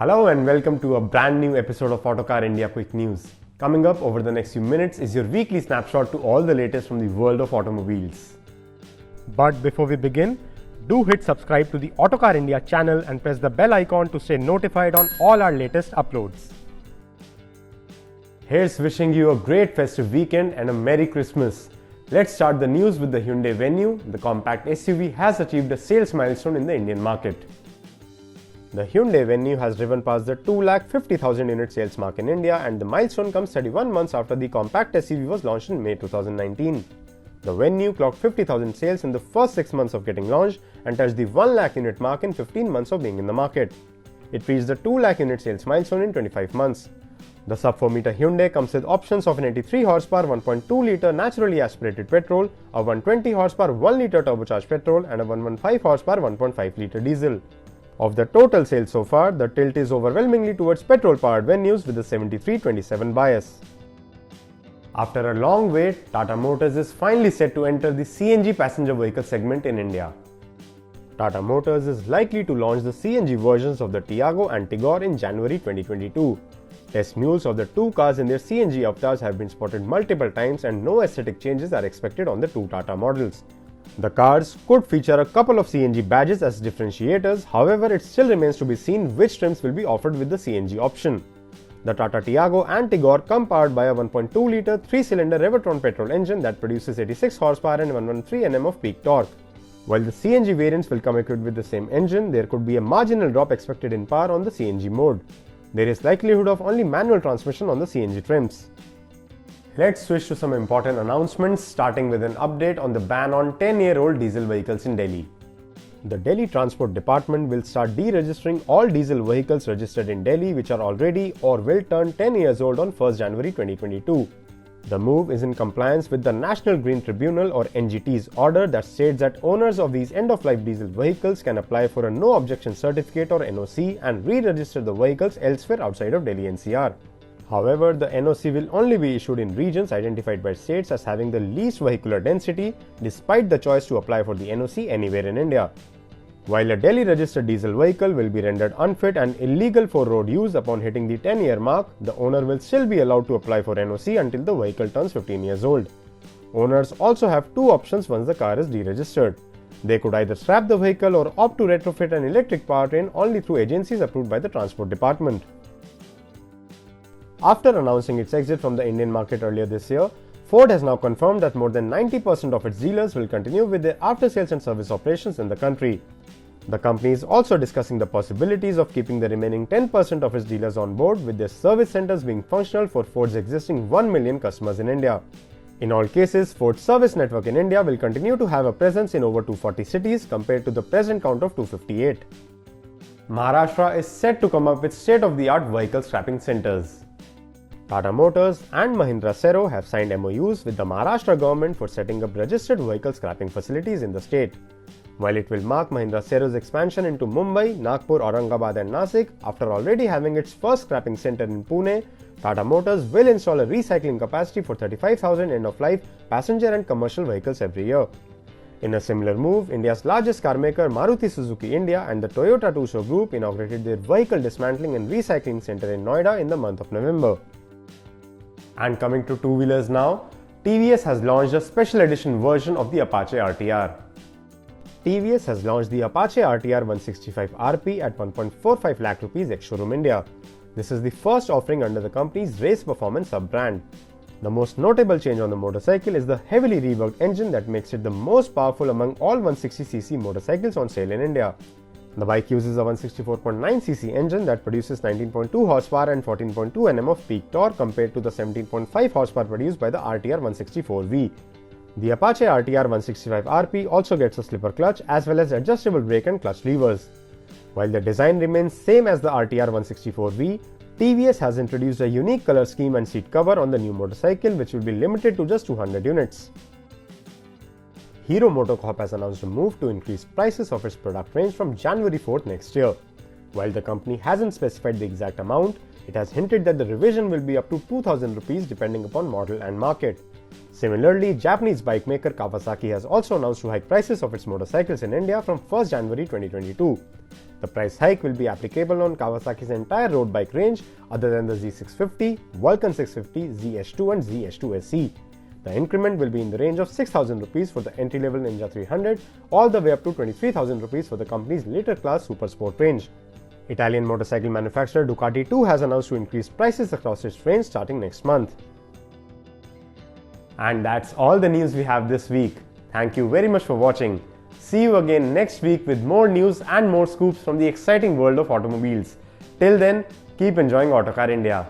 Hello and welcome to a brand new episode of Autocar India Quick News. Coming up over the next few minutes is your weekly snapshot to all the latest from the world of automobiles. But before we begin, do hit subscribe to the Autocar India channel and press the bell icon to stay notified on all our latest uploads. Here's wishing you a great festive weekend and a Merry Christmas. Let's start the news with the Hyundai Venue. The compact SUV has achieved a sales milestone in the Indian market. The Hyundai Venue has driven past the 250,000 unit sales mark in India, and the milestone comes 31 months after the compact SUV was launched in May 2019. The Venue clocked 50,000 sales in the first 6 months of getting launched and touched the 1 lakh unit mark in 15 months of being in the market. It reached the 2 lakh unit sales milestone in 25 months. The sub 4 meter Hyundai comes with options of an 83 horsepower 1.2 litre naturally aspirated petrol, a 120 horsepower 1 litre turbocharged petrol, and a 115 horsepower 1.5 litre diesel. Of the total sales so far, the tilt is overwhelmingly towards petrol-powered Venues with a 73-27 bias. After a long wait, Tata Motors is finally set to enter the CNG passenger vehicle segment in India. Tata Motors is likely to launch the CNG versions of the Tiago and Tigor in January 2022. Test mules of the two cars in their CNG avatars have been spotted multiple times, and no aesthetic changes are expected on the two Tata models. The cars could feature a couple of CNG badges as differentiators, however it still remains to be seen which trims will be offered with the CNG option. The Tata Tiago and Tigor come powered by a 1.2 litre 3-cylinder Revertron petrol engine that produces 86 horsepower and 113 Nm of peak torque. While the CNG variants will come equipped with the same engine, there could be a marginal drop expected in power on the CNG mode. There is likelihood of only manual transmission on the CNG trims. Let's switch to some important announcements, starting with an update on the ban on 10-year-old diesel vehicles in Delhi. The Delhi Transport Department will start deregistering all diesel vehicles registered in Delhi which are already or will turn 10 years old on 1st January 2022. The move is in compliance with the National Green Tribunal or NGT's order that states that owners of these end-of-life diesel vehicles can apply for a no objection certificate or NOC and re-register the vehicles elsewhere outside of Delhi NCR. However, the NOC will only be issued in regions identified by states as having the least vehicular density, despite the choice to apply for the NOC anywhere in India. While a Delhi-registered diesel vehicle will be rendered unfit and illegal for road use upon hitting the 10-year mark, the owner will still be allowed to apply for NOC until the vehicle turns 15 years old. Owners also have two options once the car is deregistered. They could either scrap the vehicle or opt to retrofit an electric powertrain only through agencies approved by the Transport Department. After announcing its exit from the Indian market earlier this year, Ford has now confirmed that more than 90% of its dealers will continue with their after-sales and service operations in the country. The company is also discussing the possibilities of keeping the remaining 10% of its dealers on board, with their service centers being functional for Ford's existing 1 million customers in India. In all cases, Ford's service network in India will continue to have a presence in over 240 cities compared to the present count of 258. Maharashtra is set to come up with state-of-the-art vehicle scrapping centers. Tata Motors and Mahindra have signed MOUs with the Maharashtra government for setting up registered vehicle scrapping facilities in the state. While it will mark Mahindra expansion into Mumbai, Nagpur, Aurangabad and Nasik, after already having its first scrapping center in Pune, Tata Motors will install a recycling capacity for 35,000 end-of-life passenger and commercial vehicles every year. In a similar move, India's largest car maker Maruti Suzuki India and the Toyota Tsusho Group inaugurated their vehicle dismantling and recycling center in Noida in the month of November. And coming to two-wheelers now, TVS has launched a special edition version of the Apache RTR. TVS has launched the Apache RTR 165 RP at 1.45 lakh rupees ex-showroom India. This is the first offering under the company's race performance sub-brand. The most notable change on the motorcycle is the heavily reworked engine that makes it the most powerful among all 160cc motorcycles on sale in India. The bike uses a 164.9cc engine that produces 19.2 horsepower and 14.2 Nm of peak torque compared to the 17.5 horsepower produced by the RTR 164V. The Apache RTR 165 RP also gets a slipper clutch as well as adjustable brake and clutch levers. While the design remains same as the RTR 164V, TVS has introduced a unique color scheme and seat cover on the new motorcycle, which will be limited to just 200 units. Hero MotoCorp has announced a move to increase prices of its product range from January 4th next year. While the company hasn't specified the exact amount, it has hinted that the revision will be up to 2,000 rupees depending upon model and market. Similarly, Japanese bike maker Kawasaki has also announced to hike prices of its motorcycles in India from 1st January 2022. The price hike will be applicable on Kawasaki's entire road bike range other than the Z650, Vulcan 650, ZH2 and ZH2 SE. The increment will be in the range of 6,000 rupees for the entry-level Ninja 300 all the way up to 23,000 rupees for the company's later class Super Sport range. Italian motorcycle manufacturer Ducati too has announced to increase prices across its range starting next month. And that's all the news we have this week. Thank you very much for watching. See you again next week with more news and more scoops from the exciting world of automobiles. Till then, keep enjoying Autocar India.